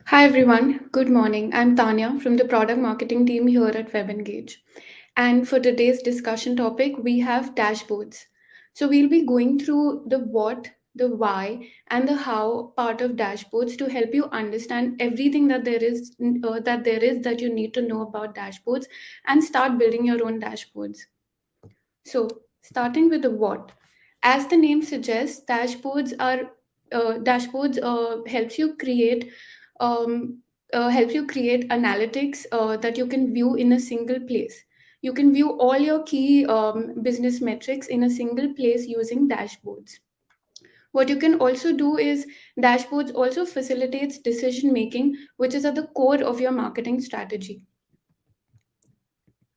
Hi everyone, good morning. I'm Tanya from the product marketing team here at WebEngage. And for today's discussion topic, we have dashboards. So we'll be going through the what, the why, and the how part of dashboards to help you understand everything that you need to know about dashboards and start building your own dashboards. So, starting with the what, as the name suggests, dashboards helps you create analytics that you can view in a single place. You can view all your key business metrics in a single place using dashboards. What you can also do is dashboards also facilitates decision making, which is at the core of your marketing strategy.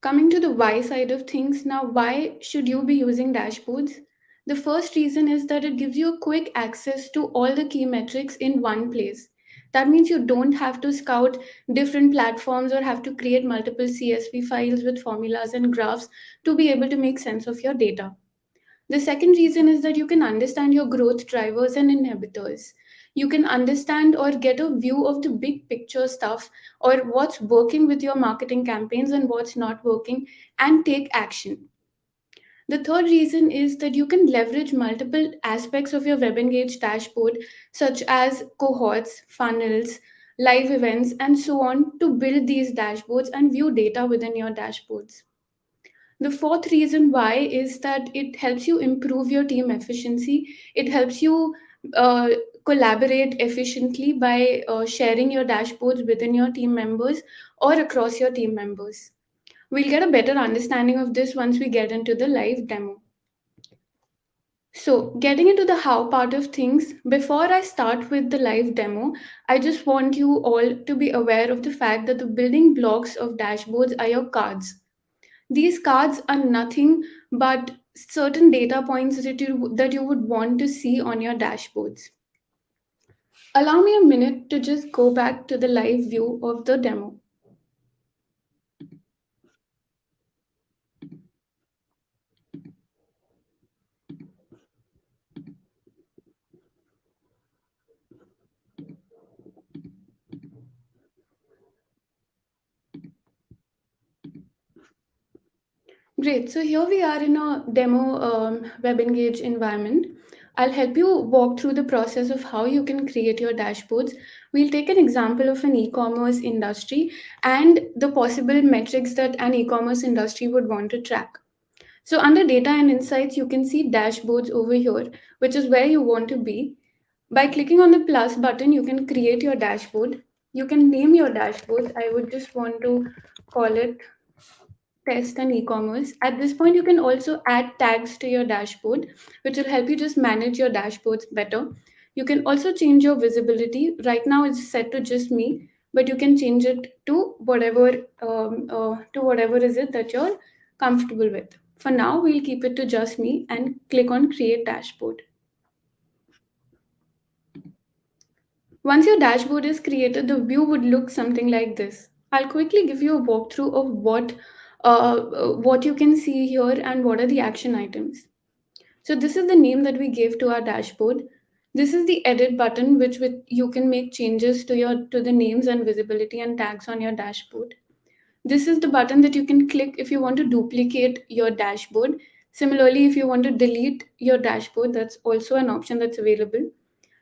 Coming to the why side of things, now why should you be using dashboards? The first reason is that it gives you quick access to all the key metrics in one place. That means you don't have to scout different platforms or have to create multiple CSV files with formulas and graphs to be able to make sense of your data. The second reason is that you can understand your growth drivers and inhibitors. You can understand or get a view of the big picture stuff or what's working with your marketing campaigns and what's not working and take action. The third reason is that you can leverage multiple aspects of your WebEngage dashboard, such as cohorts, funnels, live events, and so on, to build these dashboards and view data within your dashboards. The fourth reason why is that it helps you improve your team efficiency. It helps you uh, collaborate efficiently by sharing your dashboards within your team members or across your team members. We'll get a better understanding of this once we get into the live demo. So, getting into the how part of things, before I start with the live demo, I just want you all to be aware of the fact that the building blocks of dashboards are your cards. These cards are nothing but certain data points that you would want to see on your dashboards. Allow me a minute to just go back to the live view of the demo. Great. So here we are in a demo WebEngage environment. I'll help you walk through the process of how you can create your dashboards. We'll take an example of an e-commerce industry and the possible metrics that an e-commerce industry would want to track. So under data and insights, you can see dashboards over here, which is where you want to be. By clicking on the plus button, you can create your dashboard. You can name your dashboard. I would just want to call it test and e-commerce. At this point, you can also add tags to your dashboard, which will help you just manage your dashboards better. You can also change your visibility. Right now, it's set to just me, but you can change it to whatever is it that you're comfortable with. For now, we'll keep it to just me and click on Create Dashboard. Once your dashboard is created, the view would look something like this. I'll quickly give you a walkthrough of what you can see here and what are the action items. So this is the name that we gave to our dashboard. This is the edit button, which with you can make changes to the names and visibility and tags on your dashboard. This is the button that you can click if you want to duplicate your dashboard. Similarly, if you want to delete your dashboard, that's also an option that's available.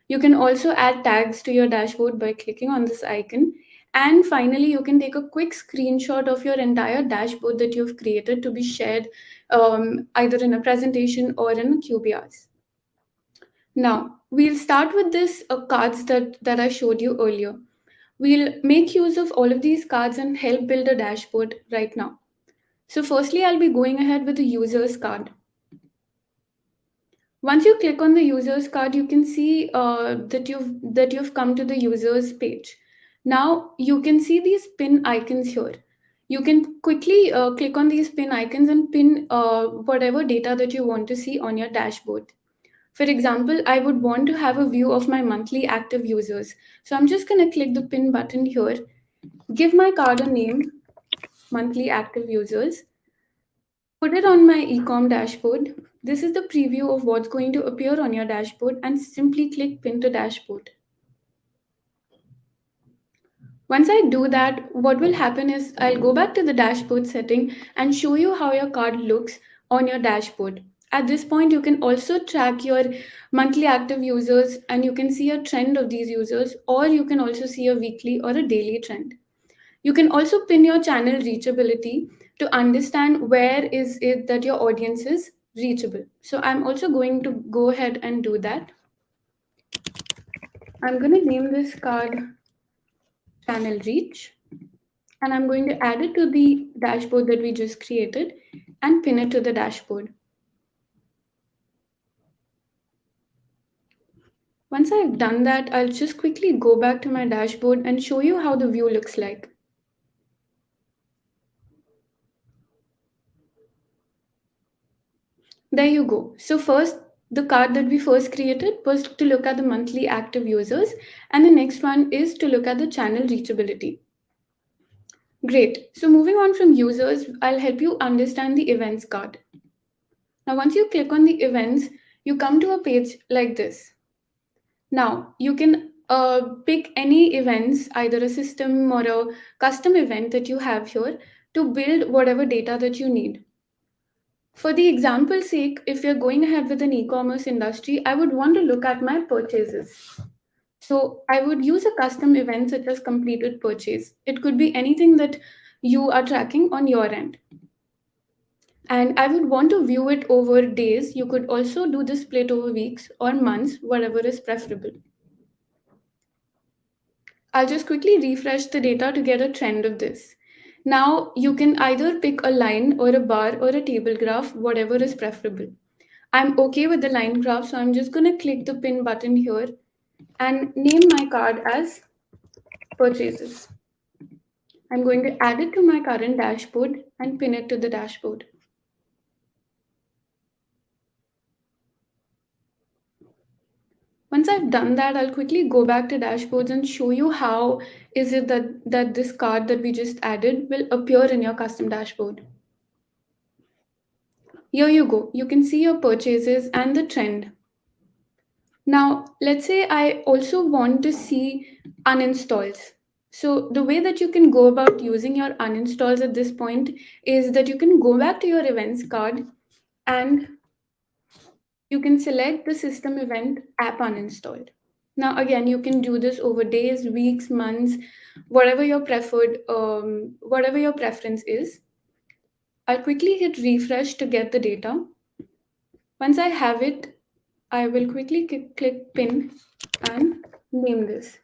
You can also add tags to your dashboard by clicking on this icon. And finally, you can take a quick screenshot of your entire dashboard that you've created to be shared either in a presentation or in a QBRs. Now, we'll start with this cards that I showed you earlier. We'll make use of all of these cards and help build a dashboard right now. So firstly, I'll be going ahead with the user's card. Once you click on the user's card, you can see that you've come to the user's page. Now you can see these pin icons here. You can quickly click on these pin icons and pin whatever data that you want to see on your dashboard. For example, I would want to have a view of my monthly active users. So I'm just going to click the pin button here, give my card a name, monthly active users, put it on my ecom dashboard. This is the preview of what's going to appear on your dashboard and simply click pin to dashboard. Once I do that, what will happen is I'll go back to the dashboard setting and show you how your card looks on your dashboard. At this point, you can also track your monthly active users and you can see a trend of these users, or you can also see a weekly or a daily trend. You can also pin your channel reachability to understand where is it that your audience is reachable. So I'm also going to go ahead and do that. I'm going to name this card channel reach, and I'm going to add it to the dashboard that we just created and pin it to the dashboard. Once I've done that, I'll just quickly go back to my dashboard and show you how the view looks like. There you go. So first, the card that we first created was to look at the monthly active users, and the next one is to look at the channel reachability. Great. So moving on from users, I'll help you understand the events card. Now, once you click on the events, you come to a page like this. Now, you can pick any events, either a system or a custom event that you have here to build whatever data that you need. For the example's sake, if you're going ahead with an e-commerce industry, I would want to look at my purchases. So I would use a custom event such as completed purchase. It could be anything that you are tracking on your end. And I would want to view it over days. You could also do this split over weeks or months, whatever is preferable. I'll just quickly refresh the data to get a trend of this. Now you can either pick a line or a bar or a table graph, whatever is preferable. I'm okay with the line graph, so I'm just going to click the pin button here and name my card as purchases. I'm going to add it to my current dashboard and pin it to the dashboard. Once I've done that, I'll quickly go back to dashboards and show you how is it that this card that we just added will appear in your custom dashboard. Here you go. You can see your purchases and the trend. Now, let's say I also want to see uninstalls. So the way that you can go about using your uninstalls at this point is that you can go back to your events card and you can select the system event app uninstalled. Now, again, you can do this over days, weeks, months, whatever your preference is. I'll quickly hit refresh to get the data. Once I have it, I will quickly click pin and name this.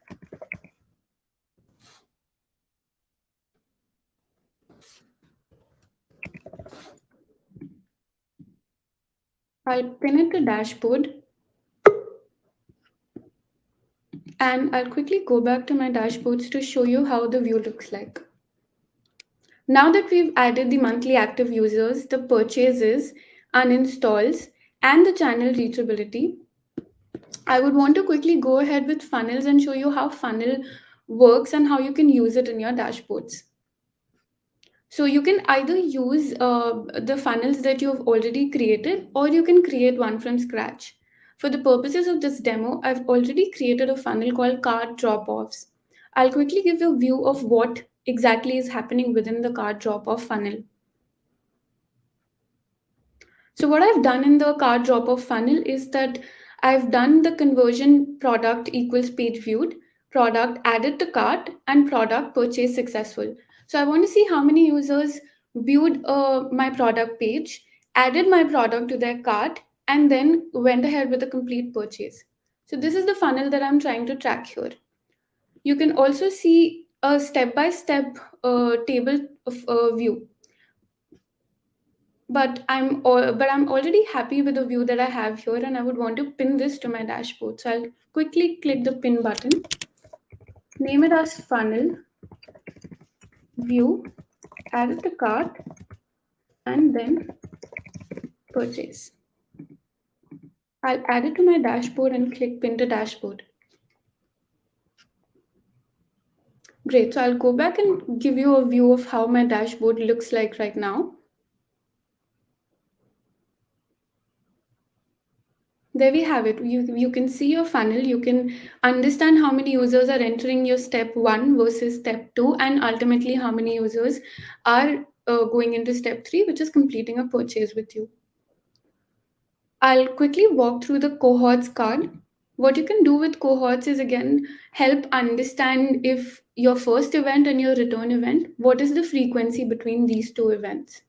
I'll pin it to dashboard and I'll quickly go back to my dashboards to show you how the view looks like. Now that we've added the monthly active users, the purchases, uninstalls, and the channel reachability, I would want to quickly go ahead with funnels and show you how funnel works and how you can use it in your dashboards. So you can either use the funnels that you've already created or you can create one from scratch. For the purposes of this demo, I've already created a funnel called card drop-offs. I'll quickly give you a view of what exactly is happening within the card drop-off funnel. So what I've done in the card drop-off funnel is that I've done the conversion product equals page viewed, product added to cart, and product purchase successful. So I want to see how many users viewed my product page, added my product to their cart, and then went ahead with a complete purchase. So this is the funnel that I'm trying to track here. You can also see a step-by-step table of view, but I'm already happy with the view that I have here and I would want to pin this to my dashboard. So I'll quickly click the pin button, name it as funnel, view, add it to cart, and then purchase. I'll add it to my dashboard and click pin to dashboard. Great, so I'll go back and give you a view of how my dashboard looks like right now. There we have it. You can see your funnel. You can understand how many users are entering your step 1 versus step 2, and ultimately how many users are going into step 3, which is completing a purchase with you. I'll quickly walk through the cohorts card. What you can do with cohorts is, again, help understand if your first event and your return event, what is the frequency between these two events.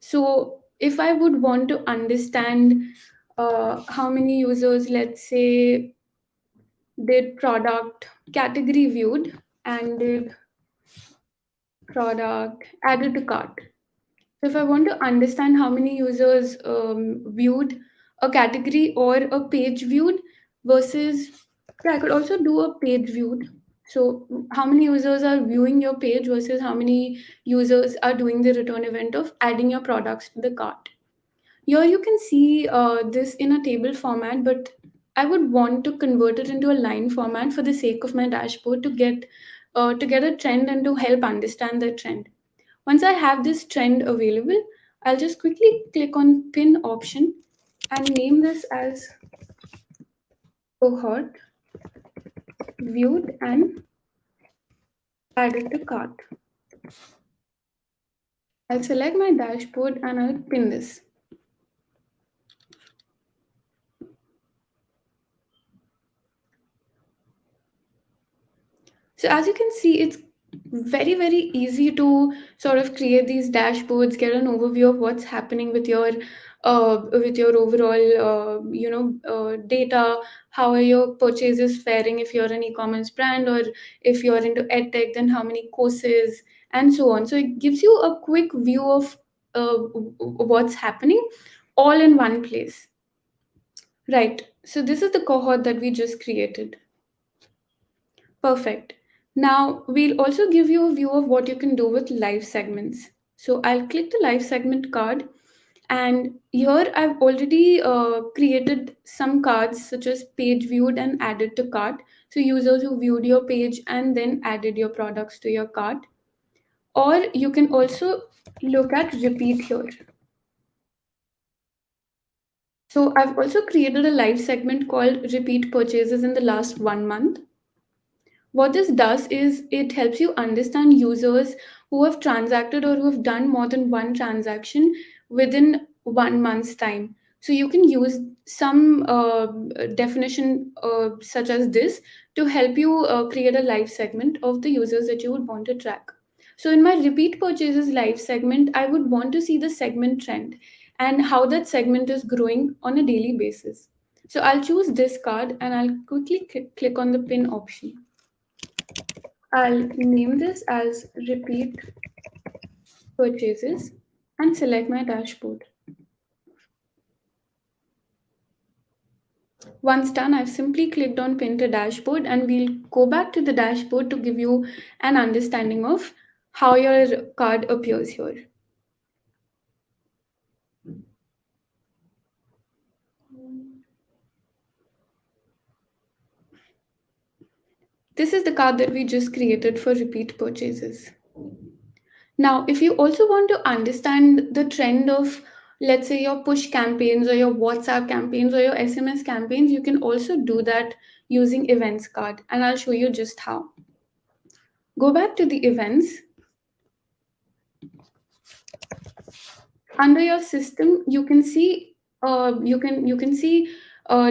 So if I would want to understand how many users, let's say, did product category viewed and did product added to cart. So if I want to understand how many users viewed a category or a page viewed versus, yeah, I could also do a page viewed. So how many users are viewing your page versus how many users are doing the return event of adding your products to the cart. Here you can see this in a table format, but I would want to convert it into a line format for the sake of my dashboard to get a trend and to help understand the trend. Once I have this trend available, I'll just quickly click on pin option and name this as cohort viewed and added to cart. I'll select my dashboard and I'll pin this. So as you can see, it's very, very easy to sort of create these dashboards, get an overview of what's happening with your overall data. How are your purchases faring if you're an e-commerce brand, or if you're into edtech, then how many courses and so on. So it gives you a quick view of what's happening all in one place. Right. So this is the cohort that we just created. Perfect. Now, we'll also give you a view of what you can do with live segments. So I'll click the live segment card, and here I've already created some cards such as page viewed and added to cart. So users who viewed your page and then added your products to your cart. Or you can also look at repeat here. So I've also created a live segment called repeat purchases in the last 1 month. What this does is it helps you understand users who have transacted or who have done more than one transaction within 1 month's time. So you can use some definition such as this to help you create a live segment of the users that you would want to track. So in my repeat purchases live segment, I would want to see the segment trend and how that segment is growing on a daily basis. So I'll choose this card and I'll quickly click on the pin option. I'll name this as repeat purchases and select my dashboard. Once done, I've simply clicked on pin to dashboard, and we'll go back to the dashboard to give you an understanding of how your card appears here. This is the card that we just created for repeat purchases. Now, if you also want to understand the trend of, let's say, your push campaigns or your WhatsApp campaigns or your SMS campaigns, you can also do that using events card, and I'll show you just how. Go back to the events. Under your system, you can see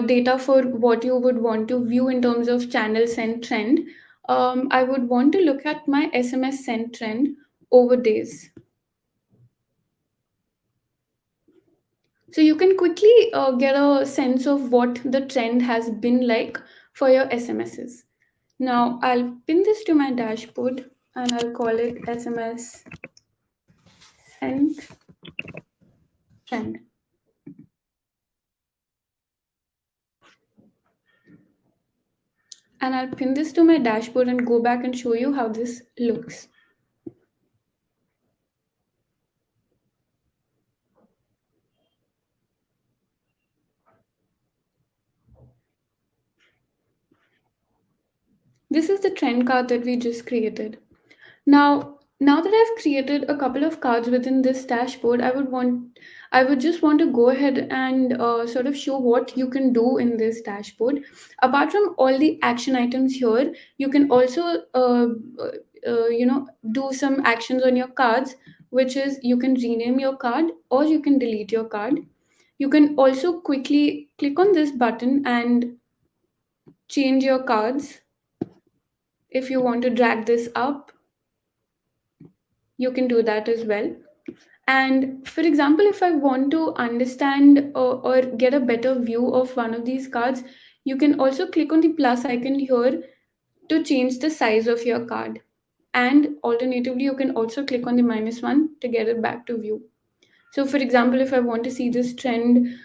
data for what you would want to view in terms of channel send trend. I would want to look at my SMS send trend over days. So you can quickly get a sense of what the trend has been like for your SMSs. Now I'll pin this to my dashboard and I'll call it SMS send trend. And I'll pin this to my dashboard and go back and show you how this looks. This is the trend card that we just created. Now, Now that I've created a couple of cards within this dashboard, I would just want to go ahead and sort of show what you can do in this dashboard. Apart from all the action items here, you can also do some actions on your cards, which is you can rename your card or you can delete your card. You can also quickly click on this button and change your cards. If you want to drag this up, you can do that as well. And for example, if I want to understand or get a better view of one of these cards, you can also click on the plus icon here to change the size of your card. And alternatively, you can also click on the -1 to get it back to view. So, for example, if I want to see this trend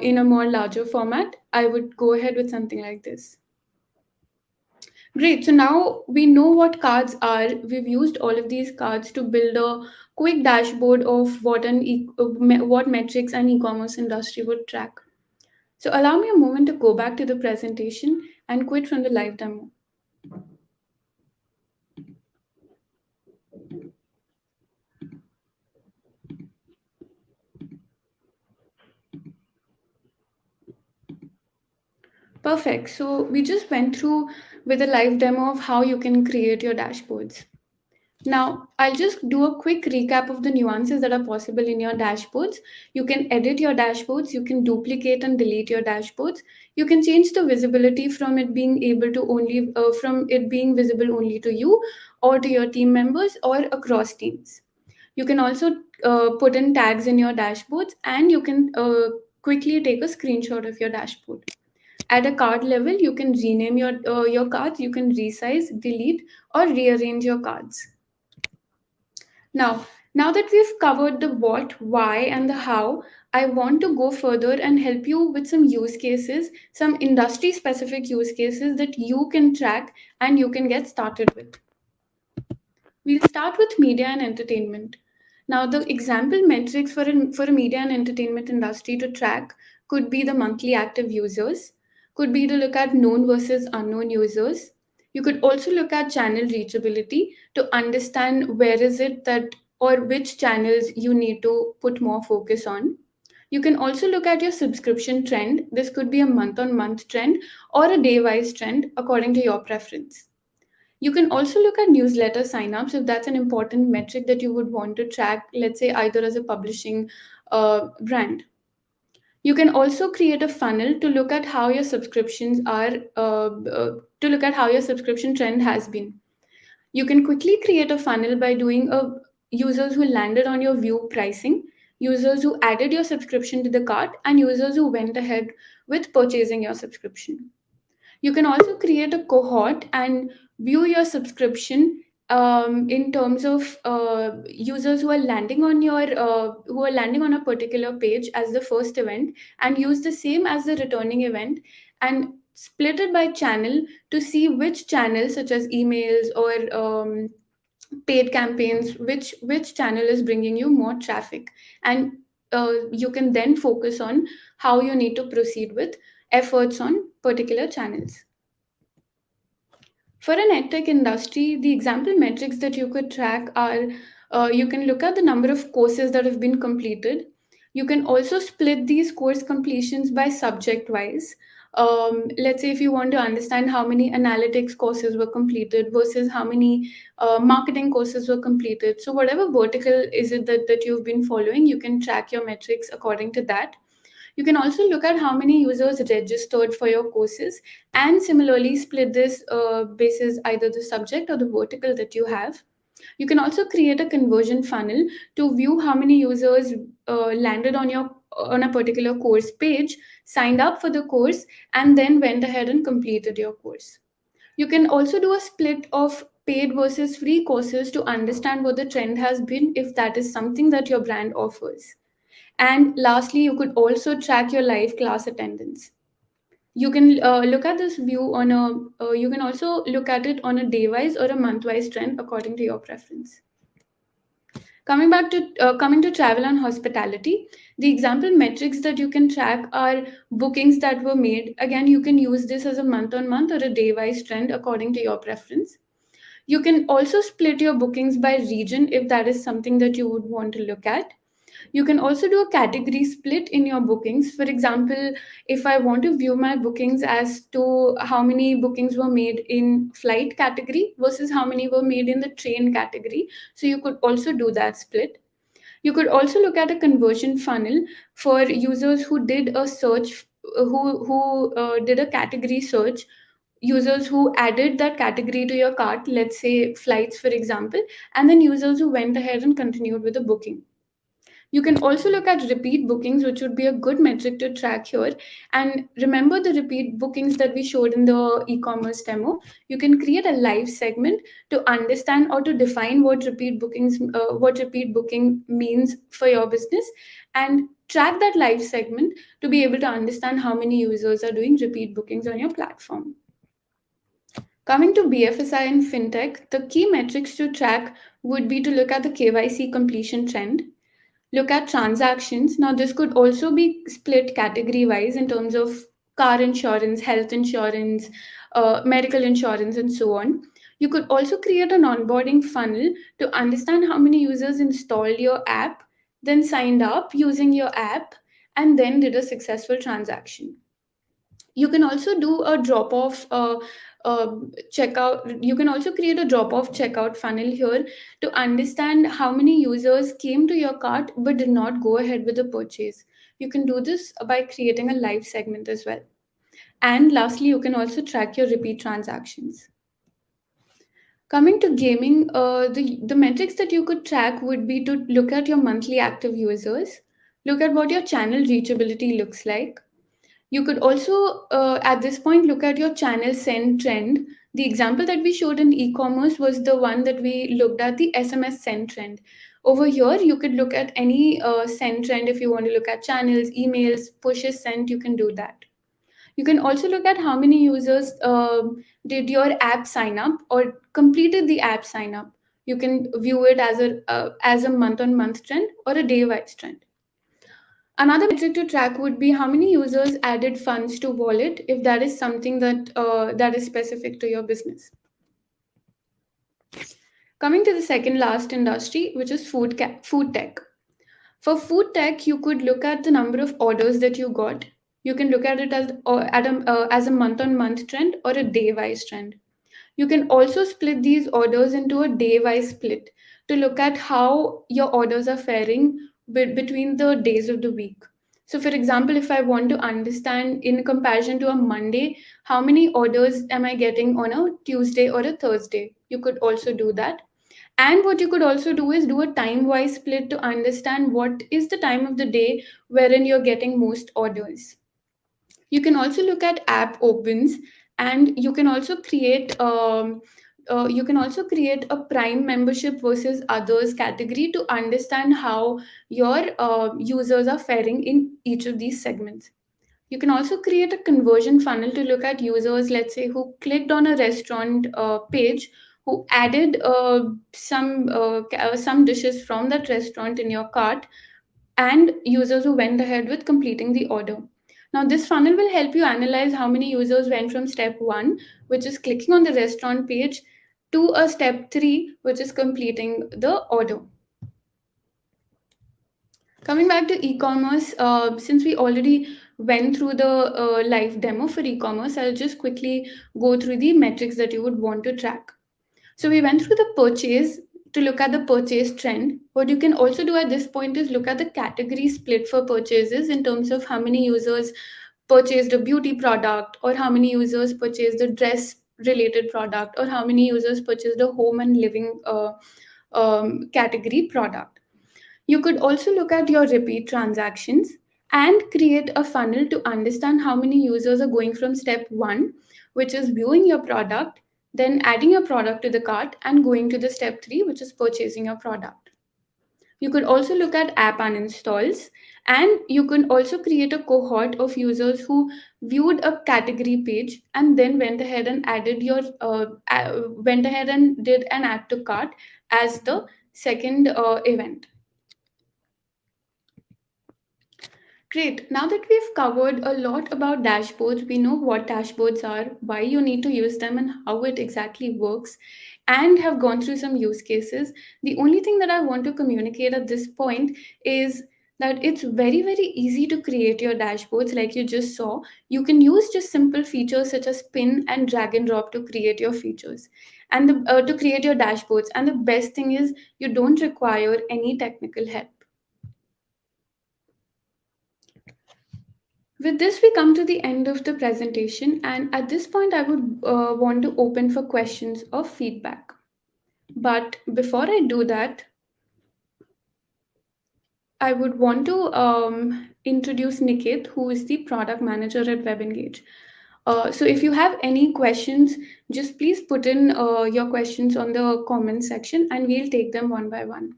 in a more larger format, I would go ahead with something like this. Great. So now we know what cards are. We've used all of these cards to build a quick dashboard of what metrics an e-commerce industry would track. So allow me a moment to go back to the presentation and quit from the live demo. Perfect. So we just went through with a live demo of how you can create your dashboards. Now, I'll just do a quick recap of the nuances that are possible in your dashboards. You can edit your dashboards, you can duplicate and delete your dashboards. You can change the visibility from it being visible only to you or to your team members or across teams. You can also put in tags in your dashboards, and you can quickly take a screenshot of your dashboard. At a card level, you can rename your cards, you can resize, delete, or rearrange your cards. Now that we've covered the what, why, and the how, I want to go further and help you with some use cases, some industry specific use cases that you can track and you can get started with. We'll start with media and entertainment. Now, the example metrics for a media and entertainment industry to track could be the monthly active users, could be to look at known versus unknown users. You could also look at channel reachability to understand where is it that or which channels you need to put more focus on. You can also look at your subscription trend. This could be a month on month trend or a day wise trend according to your preference. You can also look at newsletter signups if that's an important metric that you would want to track, let's say either as a publishing brand. You can also create a funnel to look at how your subscriptions are, to look at how your subscription trend has been. You can quickly create a funnel by doing a users who landed on your view pricing, users who added your subscription to the cart, and users who went ahead with purchasing your subscription. You can also create a cohort and view your subscription in terms of users who are landing on a particular page as the first event, and use the same as the returning event, and split it by channel to see which channels such as emails or paid campaigns, which channel is bringing you more traffic, and you can then focus on how you need to proceed with efforts on particular channels. For an edtech industry, the example metrics that you could track are you can look at the number of courses that have been completed. You can also split these course completions by subject wise. Let's say if you want to understand how many analytics courses were completed versus how many marketing courses were completed. So, whatever vertical is it that you've been following, you can track your metrics according to that. You can also look at how many users registered for your courses, and similarly split this basis either the subject or the vertical that you have. You can also create a conversion funnel to view how many users landed on a particular course page, signed up for the course, and then went ahead and completed your course. You can also do a split of paid versus free courses to understand what the trend has been if that is something that your brand offers. And lastly, you could also track your live class attendance. You can look at this view on you can also look at it on a day wise or a month wise trend according to your preference. Coming to travel and hospitality, the example metrics that you can track are bookings that were made. Again, you can use this as a month on month or a day wise trend according to your preference. You can also split your bookings by region if that is something that you would want to look at. You can also do a category split in your bookings. For example, if I want to view my bookings as to how many bookings were made in flight category versus how many were made in the train category, so you could also do that split. You could also look at a conversion funnel for users who did a search, who did a category search, users who added that category to your cart, let's say flights, for example, and then users who went ahead and continued with the booking. You can also look at repeat bookings, which would be a good metric to track here. And remember the repeat bookings that we showed in the e-commerce demo. You can create a live segment to understand or to define what repeat booking means for your business, and track that live segment to be able to understand how many users are doing repeat bookings on your platform. Coming to BFSI and fintech, the key metrics to track would be to look at the KYC completion trend, look at transactions. Now, this could also be split category wise in terms of car insurance, health insurance, medical insurance, and so on. You could also create an onboarding funnel to understand how many users installed your app, then signed up using your app, and then did a successful transaction. You can also do a drop off checkout. You can also create a drop off checkout funnel here to understand how many users came to your cart but did not go ahead with the purchase. You can do this by creating a live segment as well. And lastly, you can also track your repeat transactions. Coming to gaming, the metrics that you could track would be to look at your monthly active users, look at what your channel reachability looks like. You could also, at this point, look at your channel send trend. The example that we showed in e-commerce was the one that we looked at the SMS send trend. Over here, you could look at any send trend. If you want to look at channels, emails, pushes sent, you can do that. You can also look at how many users did your app sign up or completed the app sign up. You can view it as a month-on-month trend or a day-wise trend. Another metric to track would be how many users added funds to wallet if that is something that is specific to your business. Coming to the second last industry, which is food tech. For food tech, you could look at the number of orders that you got. You can look at it as a month-on-month trend or a day-wise trend. You can also split these orders into a day-wise split to look at how your orders are faring between the days of the week. So, for example, if I want to understand in comparison to a Monday, how many orders am I getting on a Tuesday or a Thursday? You could also do that. And what you could also do is do a time wise split to understand what is the time of the day wherein you're getting most orders. You can also look at app opens, and you can also create a prime membership versus others category to understand how your users are faring in each of these segments. You can also create a conversion funnel to look at users, let's say, who clicked on a restaurant page, who added some dishes from that restaurant in your cart, and users who went ahead with completing the order. Now, this funnel will help you analyze how many users went from step one, which is clicking on the restaurant page, to a step three, which is completing the order. Coming back to e-commerce, since we already went through the live demo for e-commerce, I'll just quickly go through the metrics that you would want to track. So we went through the purchase to look at the purchase trend. What you can also do at this point is look at the category split for purchases in terms of how many users purchased a beauty product, or how many users purchased a dress related product, or how many users purchased a home and living category product. You could also look at your repeat transactions and create a funnel to understand how many users are going from step one, which is viewing your product, then adding your product to the cart, and going to the step three, which is purchasing your product. You could also look at app uninstalls, and you can also create a cohort of users who viewed a category page and then went ahead and did an add to cart as the second event. Great. Now that we've covered a lot about dashboards, we know what dashboards are, why you need to use them, and how it exactly works, and have gone through some use cases. The only thing that I want to communicate at this point is that it's very, very easy to create your dashboards, like you just saw. You can use just simple features such as pin and drag and drop to create your features and to create your dashboards. And the best thing is, you don't require any technical help. With this, we come to the end of the presentation, and at this point, I would want to open for questions or feedback. But before I do that, I would want to introduce Nikit, who is the product manager at WebEngage. So, if you have any questions, just please put in your questions on the comment section, and we'll take them one by one.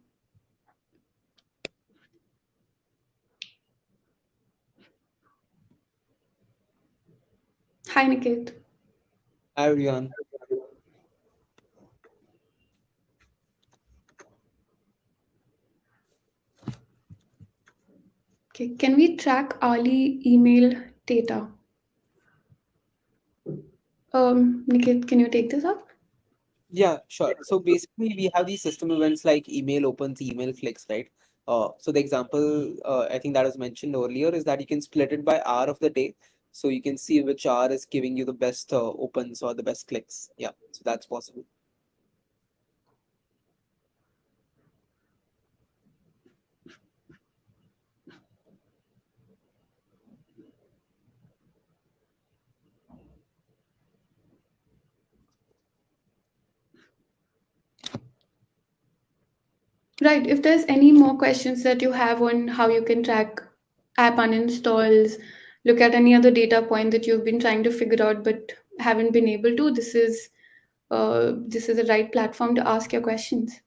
Hi, Nikit. Hi everyone. Okay, can we track hourly email data? Nikit, can you take this up? Yeah, sure. So basically, we have these system events like email opens, email clicks, right? So the example I think that was mentioned earlier is that you can split it by hour of the day, so you can see which hour is giving you the best opens or the best clicks. Yeah, so that's possible. Right. If there's any more questions that you have on how you can track app uninstalls, look at any other data point that you've been trying to figure out but haven't been able to, this is the right platform to ask your questions.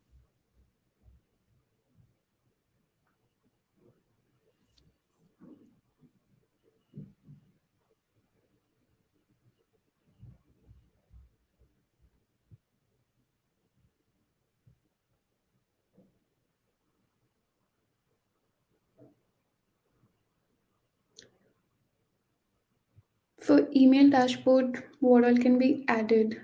For email dashboard, what all can be added?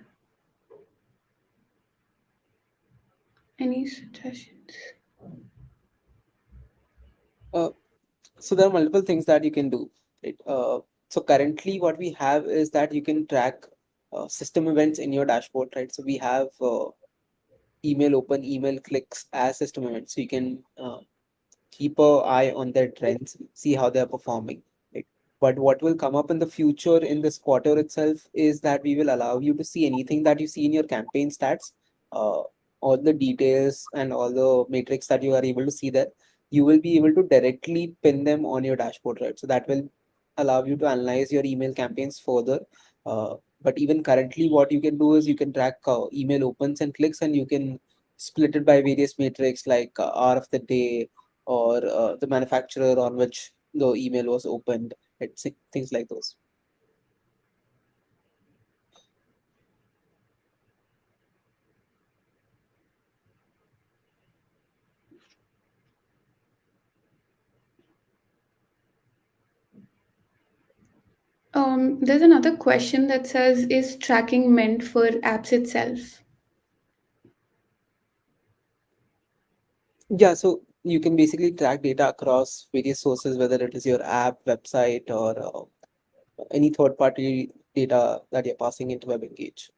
Any suggestions? Uh, so there are multiple things that you can do, right? So currently, what we have is that you can track system events in your dashboard, right? So we have email open, email clicks as system events, so you can keep a eye on their trends, see how they're performing. Right? But what will come up in the future in this quarter itself is that we will allow you to see anything that you see in your campaign stats, uh, all the details and all the metrics that you are able to see there. You will be able to directly pin them on your dashboard, right? So that will allow you to analyze your email campaigns further. But even currently, what you can do is you can track email opens and clicks, and you can split it by various metrics like hour of the day, or the manufacturer on which the email was opened, things like those. There's another question that says, is tracking meant for apps itself? Yeah, so you can basically track data across various sources, whether it is your app, website, or any third party data that you're passing into WebEngage.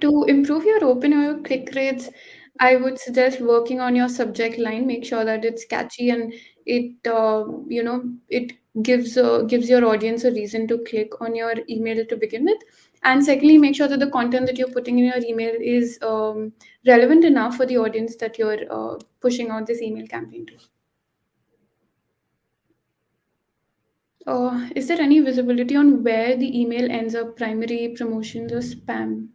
To improve your open or your click rates, I would suggest working on your subject line. Make sure that it's catchy and it gives your audience a reason to click on your email to begin with. And secondly, make sure that the content that you're putting in your email is relevant enough for the audience that you're pushing out this email campaign to. Is there any visibility on where the email ends up, primary, promotions, or spam?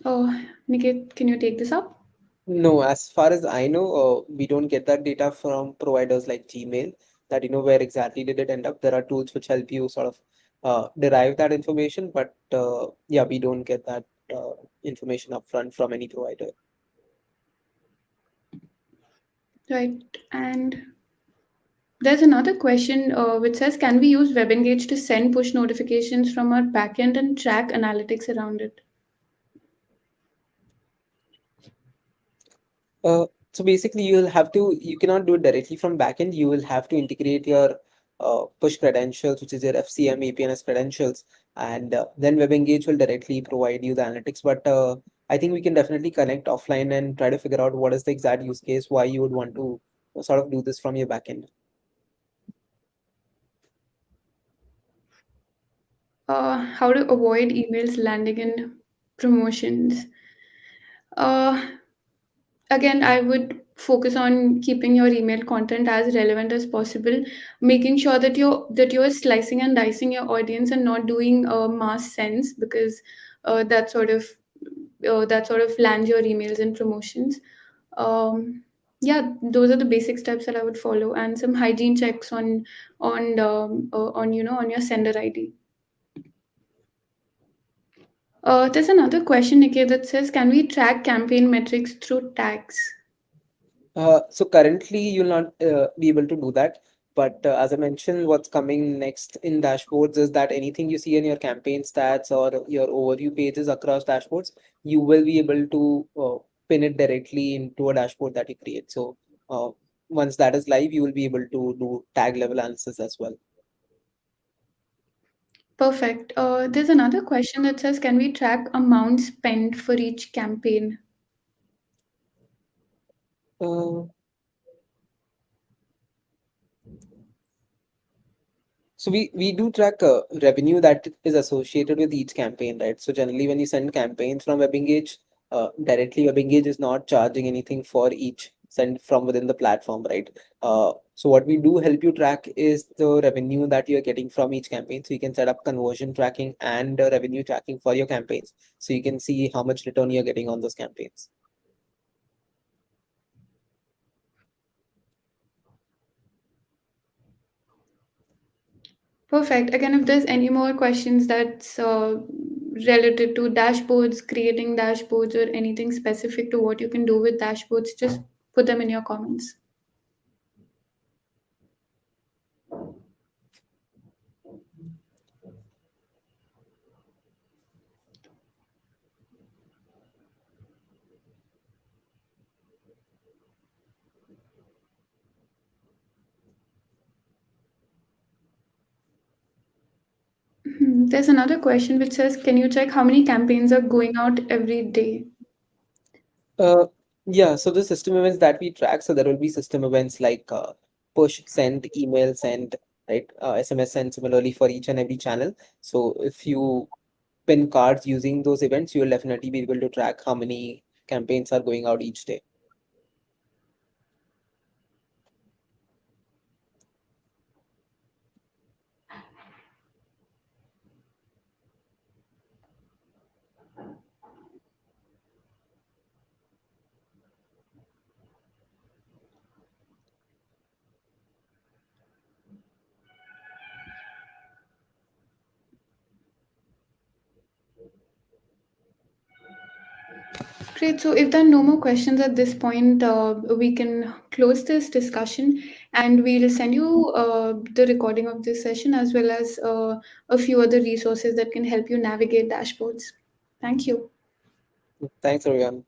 Niket, can you take this up? No, as far as I know, we don't get that data from providers like Gmail. that where exactly did it end up. There are tools which help you sort of derive that information, but yeah, we don't get that information upfront from any provider. Right. And there's another question which says, can we use WebEngage to send push notifications from our backend and track analytics around it? So basically, you cannot do it directly from backend. You will have to integrate your push credentials, which is your FCM, APNS credentials, and then WebEngage will directly provide you the analytics. But I think we can definitely connect offline and try to figure out what is the exact use case, why you would want to sort of do this from your backend. How to avoid emails landing in promotions? Uh, Again, I would focus on keeping your email content as relevant as possible, making sure that you're slicing and dicing your audience and not doing mass sense, because that sort of lands your emails in promotions. um, yeah, those are the basic steps that I would follow, and some hygiene checks on your sender ID. There's another question, Nikki, that says, can we track campaign metrics through tags? So currently you'll not be able to do that. But as I mentioned, what's coming next in dashboards is that anything you see in your campaign stats or your overview pages across dashboards, you will be able to pin it directly into a dashboard that you create. So uh, once that is live, you will be able to do tag level analysis as well. Perfect. There's another question that says, can we track amount spent for each campaign? Uh, So we do track revenue that is associated with each campaign, right? So generally, when you send campaigns from WebEngage, directly WebEngage is not charging anything for each send from within the platform, right? So what we do help you track is the revenue that you're getting from each campaign. So you can set up conversion tracking and revenue tracking for your campaigns, so you can see how much return you're getting on those campaigns. Perfect. Again, if there's any more questions that's related to dashboards, creating dashboards, or anything specific to what you can do with dashboards, just put them in your comments. There's another question which says, can you check how many campaigns are going out every day? Uh, yeah, so the system events that we track, so there will be system events like push, send, email, send, right? SMS send similarly for each and every channel. So if you pin cards using those events, you will definitely be able to track how many campaigns are going out each day. Great. So, if there are no more questions at this point, we can close this discussion, and we'll send you the recording of this session, as well as a few other resources that can help you navigate dashboards. Thank you. Thanks, everyone.